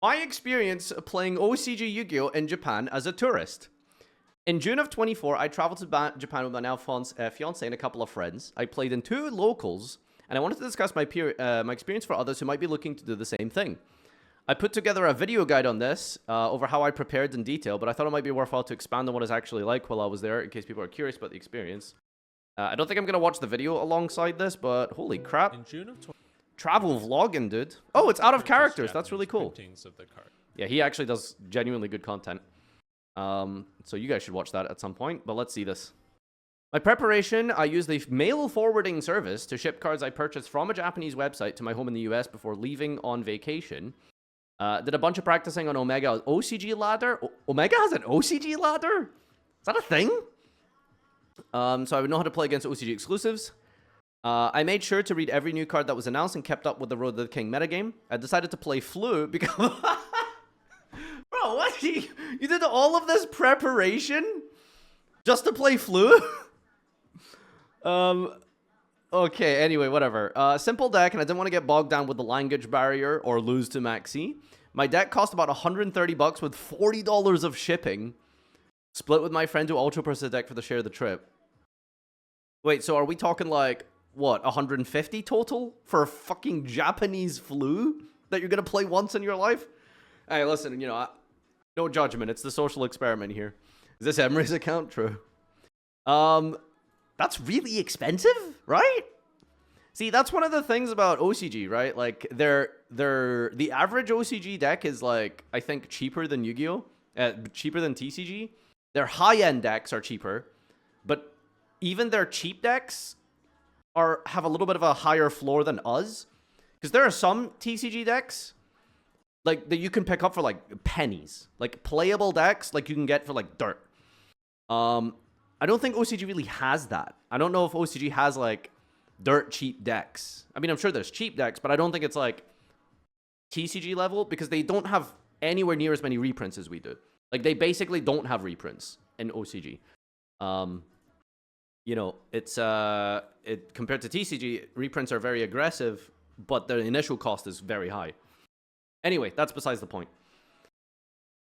My experience playing OCG Yu-Gi-Oh! In Japan as a tourist. In June of 24, I traveled to Japan with my now fiance and a couple of friends. I played in 2 locals, and I wanted to discuss my experience for others who might be looking to do the same thing. I put together a video guide on this over how I prepared in detail, but I thought it might be worthwhile to expand on what it's actually like while I was there, in case people are curious about the experience. I don't think I'm going to watch the video alongside this, but holy crap. In June of Travel vlogging, dude. Oh, it's out of characters. That's really cool. Of the card. Yeah, he actually does genuinely good content. So you guys should watch that at some point, but let's see this. My preparation, I used the mail forwarding service to ship cards I purchased from a Japanese website to my home in the US before leaving on vacation. Did a bunch of practicing on Omega OCG ladder. Omega has an OCG ladder? Is that a thing? So I would know how to play against OCG exclusives. I made sure to read every new card that was announced and kept up with the Road to the King metagame. I decided to play Flu because... Bro, what? You did all of this preparation just to play Flu? Okay, anyway, whatever. Simple deck, and I didn't want to get bogged down with the language barrier or lose to Maxi. My deck cost about 130 bucks with $40 of shipping. Split with my friend who also purchased a deck for the share of the trip. Wait, so are we talking like... what, 150 total for a fucking Japanese Flu that you're gonna play once in your life? Hey, listen, you know, no judgment. It's the social experiment here. Is this Emery's account? True. That's really expensive, right? See, that's one of the things about OCG, right? Like, the average OCG deck is like, I think, cheaper than Yu-Gi-Oh, cheaper than TCG. Their high-end decks are cheaper, but even their cheap decks have a little bit of a higher floor than us, because there are some TCG decks like that you can pick up for like pennies, like playable decks like you can get for like dirt. I don't think OCG really has that. I don't know if OCG has like dirt cheap decks. I mean, I'm sure there's cheap decks, but I don't think it's like TCG level because they don't have anywhere near as many reprints as we do. Like they basically don't have reprints in OCG. You know, it's compared to TCG, reprints are very aggressive, but the initial cost is very high. Anyway, that's besides the point.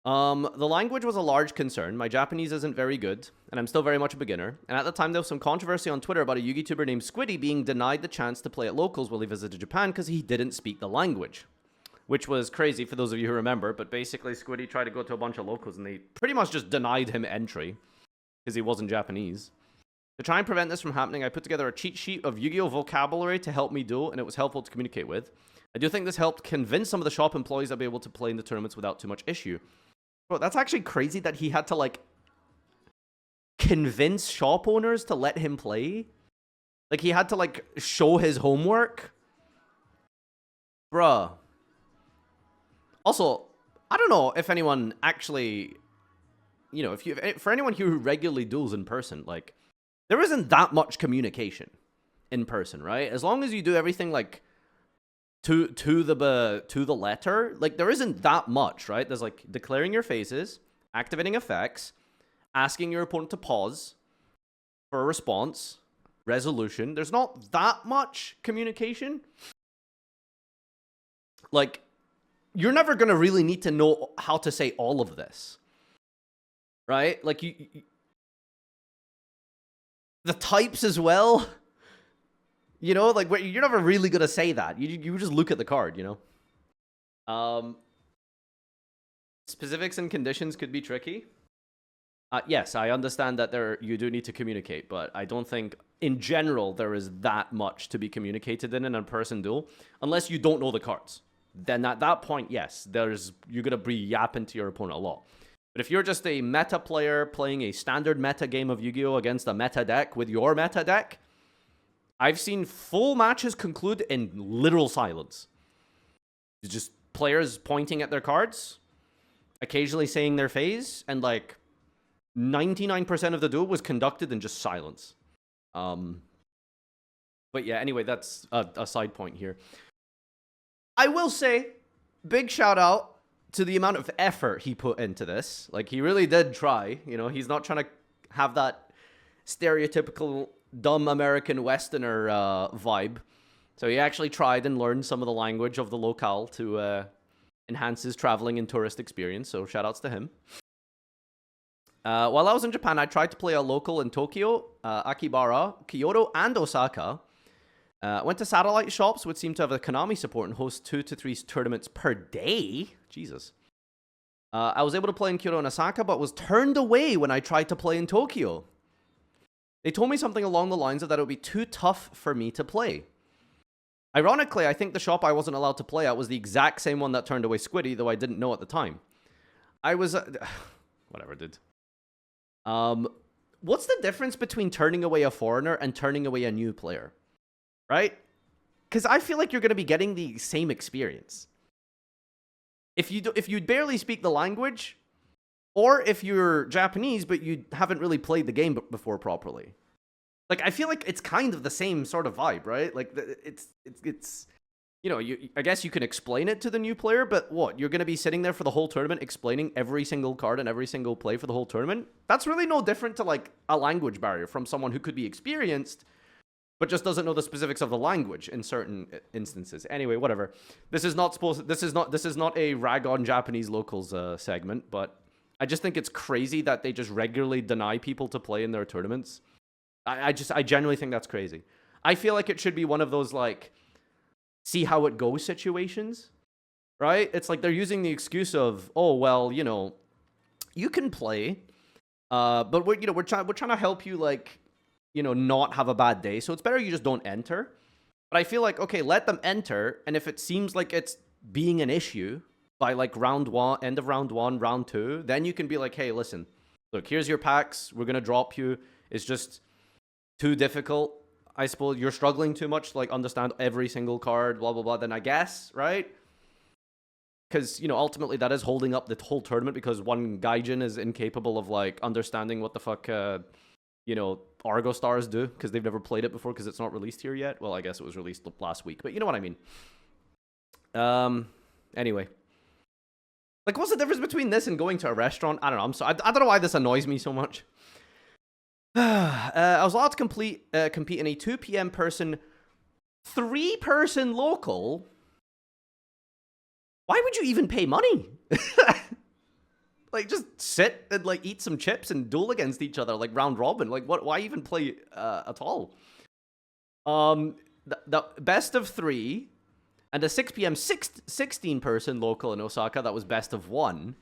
The language was a large concern. My Japanese isn't very good, and I'm still very much a beginner. And at the time, there was some controversy on Twitter about a YouTuber named Squiddy being denied the chance to play at locals while he visited Japan because he didn't speak the language. Which was crazy for those of you who remember, but basically Squiddy tried to go to a bunch of locals, and they pretty much just denied him entry because he wasn't Japanese. To try and prevent this from happening, I put together a cheat sheet of Yu-Gi-Oh! Vocabulary to help me duel, and it was helpful to communicate with. I do think this helped convince some of the shop employees I'd be able to play in the tournaments without too much issue. Bro, that's actually crazy that he had to, like, convince shop owners to let him play. Like, he had to, like, show his homework. Bruh. Also, I don't know if anyone actually... You know, for anyone who regularly duels in person, like... There isn't that much communication in person, right? As long as you do everything like to the letter, like there isn't that much, right? There's like declaring your phases, activating effects, asking your opponent to pause for a response, resolution. There's not that much communication. Like you're never going to really need to know how to say all of this. Right? Like the types as well, you know, like you're never really gonna say that. You just look at the card, you know. Specifics and conditions could be tricky. Yes, I understand that you do need to communicate, but I don't think in general there is that much to be communicated in an in-person duel, unless you don't know the cards. Then at that point, yes, you're gonna be yapping to your opponent a lot. But if you're just a meta player playing a standard meta game of Yu-Gi-Oh! Against a meta deck with your meta deck, I've seen full matches conclude in literal silence. It's just players pointing at their cards, occasionally saying their phase, and like 99% of the duel was conducted in just silence. But yeah, anyway, that's a side point here. I will say, big shout out to the amount of effort he put into this. Like, he really did try. You know, he's not trying to have that stereotypical dumb American Westerner vibe. So he actually tried and learned some of the language of the locale to enhances traveling and tourist experience, so shoutouts to him. While I was in Japan, I tried to play a local in Tokyo, Akibara, Kyoto, and Osaka. Went to satellite shops, which seem to have a Konami support and host 2 to 3 tournaments per day. Jesus. I was able to play in Kyoto and Osaka, but was turned away when I tried to play in Tokyo. They told me something along the lines of that it would be too tough for me to play. Ironically, I think the shop I wasn't allowed to play at was the exact same one that turned away Squiddy, though I didn't know at the time. I was... whatever, dude. What's the difference between turning away a foreigner and turning away a new player? Right? Because I feel like you're going to be getting the same experience. If you barely speak the language, or if you're Japanese but you haven't really played the game before properly, like I feel like it's kind of the same sort of vibe, right? Like it's you know, I guess you can explain it to the new player, but what, you're going to be sitting there for the whole tournament explaining every single card and every single play for the whole tournament? That's really no different to like a language barrier from someone who could be experienced but just doesn't know the specifics of the language in certain instances. Anyway, whatever. This is not a rag on Japanese locals segment, but I just think it's crazy that they just regularly deny people to play in their tournaments. I genuinely think that's crazy. I feel like it should be one of those like see how it goes situations, right? It's like they're using the excuse of, oh well, you know, you can play, but we're trying to help you, like, you know, not have a bad day. So it's better you just don't enter. But I feel like, okay, let them enter. And if it seems like it's being an issue by like round one, end of round one, round two, then you can be like, hey, listen, look, here's your packs. We're going to drop you. It's just too difficult. I suppose you're struggling too much to like understand every single card, blah, blah, blah. Then I guess, right? Because, you know, ultimately that is holding up the whole tournament because one gaijin is incapable of like understanding what the fuck, you know, Argo Stars do because they've never played it before because it's not released here yet. Well, I guess it was released last week, but you know what I mean. Anyway, like, what's the difference between this and going to a restaurant? I don't know. I don't know why this annoys me so much. I was allowed to compete in a 2 p.m. 3-person local. Why would you even pay money? Like, just sit and, like, eat some chips and duel against each other, like, round robin. Like, what? Why even play at all? The best of 3 and a 6 p.m. 16-person local in Osaka that was best of 1.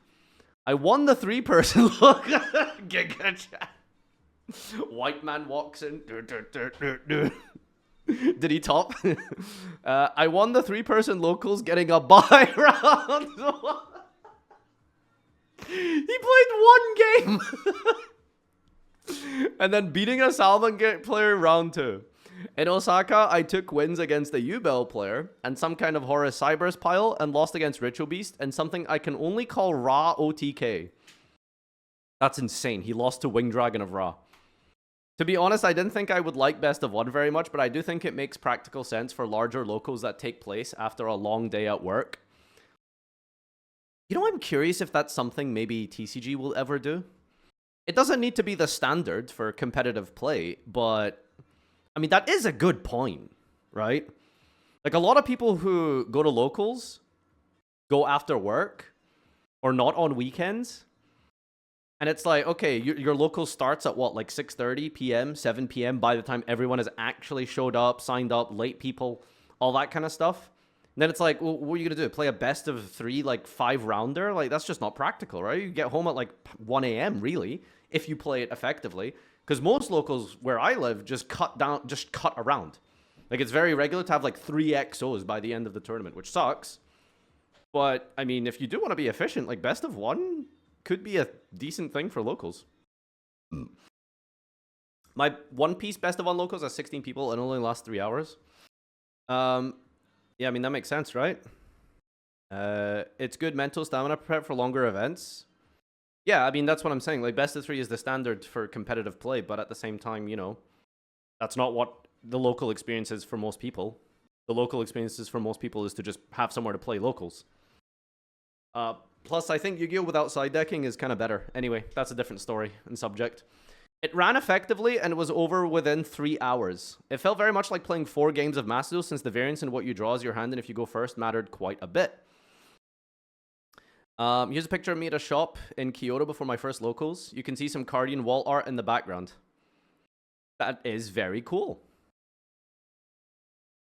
I won the 3-person local. White man walks in. Did he top? I won the 3-person locals getting a bye round. He played 1 game. And then beating a Salmon player round 2. In Osaka, I took wins against a Yubel player and some kind of Horus Cybers pile and lost against Ritual Beast and something I can only call Ra OTK. That's insane. He lost to Wing Dragon of Ra. To be honest, I didn't think I would like Best of 1 very much, but I do think it makes practical sense for larger locals that take place after a long day at work. You know, I'm curious if that's something maybe TCG will ever do. It doesn't need to be the standard for competitive play, but I mean, that is a good point, right? Like, a lot of people who go to locals go after work or not on weekends. And it's like, okay, your local starts at what, like 6:30 p.m., 7 p.m. by the time everyone has actually showed up, signed up, late people, all that kind of stuff. And then it's like, well, what are you going to do? Play a best of 3, like 5-rounder? Like, that's just not practical, right? You get home at like 1 a.m., really, if you play it effectively. Because most locals where I live just cut around. Like, it's very regular to have like 3 XOs by the end of the tournament, which sucks. But, I mean, if you do want to be efficient, like best of 1 could be a decent thing for locals. My one-piece best of 1 locals are 16 people and only lasts 3 hours. Yeah, I mean, that makes sense, right? It's good mental stamina prep for longer events. Yeah, I mean, that's what I'm saying. Like, best of 3 is the standard for competitive play, but at the same time, you know, that's not what the local experience is for most people. The local experiences for most people is to just have somewhere to play locals. Plus, I think Yu-Gi-Oh! Without side decking is kind of better. Anyway, that's a different story and subject. It ran effectively and was over within 3 hours. It felt very much like playing 4 games of Master Duel since the variance in what you draw as your hand and if you go first mattered quite a bit. Here's a picture of me at a shop in Kyoto before my first locals. You can see some Cardian wall art in the background. That is very cool.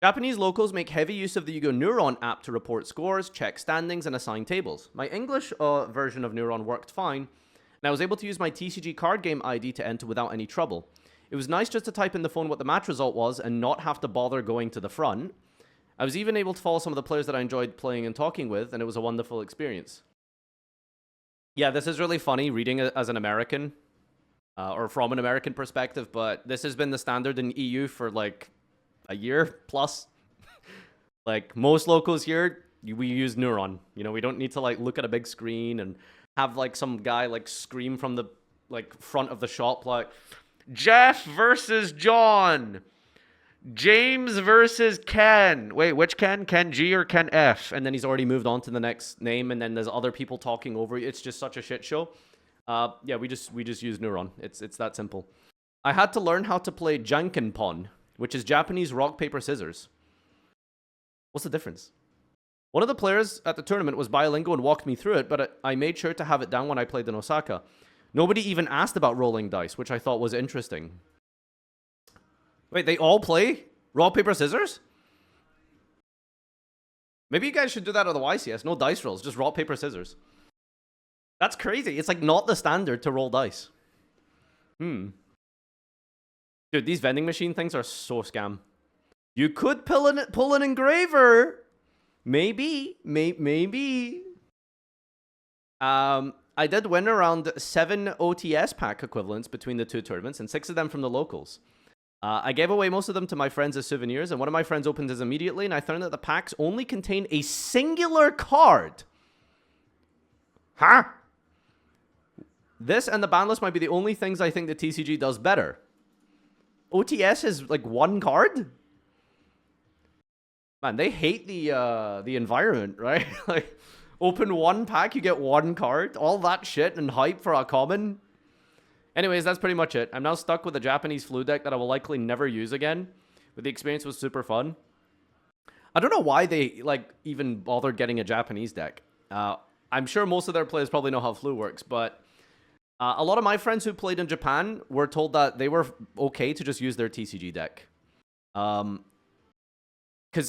Japanese locals make heavy use of the Yu-Gi-Oh! Neuron app to report scores, check standings, and assign tables. My English version of Neuron worked fine, and I was able to use my TCG card game ID to enter without any trouble. It was nice just to type in the phone what the match result was and not have to bother going to the front. I was even able to follow some of the players that I enjoyed playing and talking with, and it was a wonderful experience. Yeah, this is really funny reading it as an American, or from an American perspective, but this has been the standard in EU for like a year plus. Like most locals here, we use Neuron. You know, we don't need to like look at a big screen and have like some guy like scream from the like front of the shop like, Jeff versus John. James versus Ken. Wait, which Ken? Ken G or Ken F? And then he's already moved on to the next name, and then there's other people talking over you. It's just such a shit show. Yeah, we just use Neuron. It's that simple. I had to learn how to play Jankenpon, which is Japanese rock paper scissors. What's the difference? One of the players at the tournament was bilingual and walked me through it, but I made sure to have it down when I played in Osaka. Nobody even asked about rolling dice, which I thought was interesting. Wait, they all play rock, paper, scissors? Maybe you guys should do that at the YCS. No dice rolls, just rock, paper, scissors. That's crazy. It's like not the standard to roll dice. Dude, these vending machine things are so scam. You could pull an engraver. Maybe. I did win around 7 OTS pack equivalents between the two tournaments, and 6 of them from the locals. I gave away most of them to my friends as souvenirs, and one of my friends opened his immediately, and I found that the packs only contain a singular card. Huh? This and the ban list might be the only things I think the TCG does better. OTS is like one card? Man, they hate the environment, right? Like, open one pack, you get one card. All that shit and hype for a common. Anyways, that's pretty much it. I'm now stuck with a Japanese flu deck that I will likely never use again. But the experience was super fun. I don't know why they like even bothered getting a Japanese deck. I'm sure most of their players probably know how flu works, but a lot of my friends who played in Japan were told that they were okay to just use their TCG deck. Because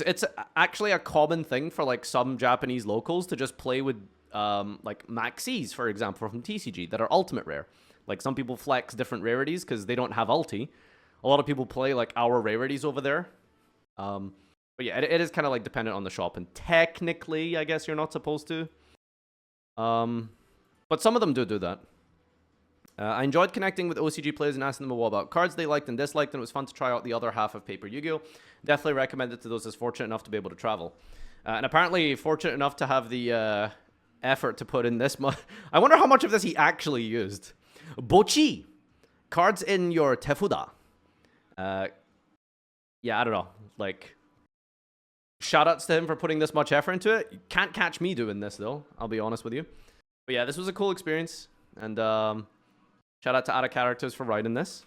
it's actually a common thing for like some Japanese locals to just play with like maxis, for example, from TCG that are ultimate rare. Like some people flex different rarities because they don't have ulti. A lot of people play like our rarities over there. But yeah, it is kind of like dependent on the shop, and technically, I guess you're not supposed to. But some of them do that. I enjoyed connecting with OCG players and asking them about cards they liked and disliked, and it was fun to try out the other half of Paper Yu-Gi-Oh! Definitely recommend it to those as fortunate enough to be able to travel. And apparently fortunate enough to have the effort to put in this much. I wonder how much of this he actually used. Bochi! Cards in your tefuda. Yeah, I don't know. Like, shoutouts to him for putting this much effort into it. You can't catch me doing this, though. I'll be honest with you. But yeah, this was a cool experience. And shout out to Ada Characters for writing this.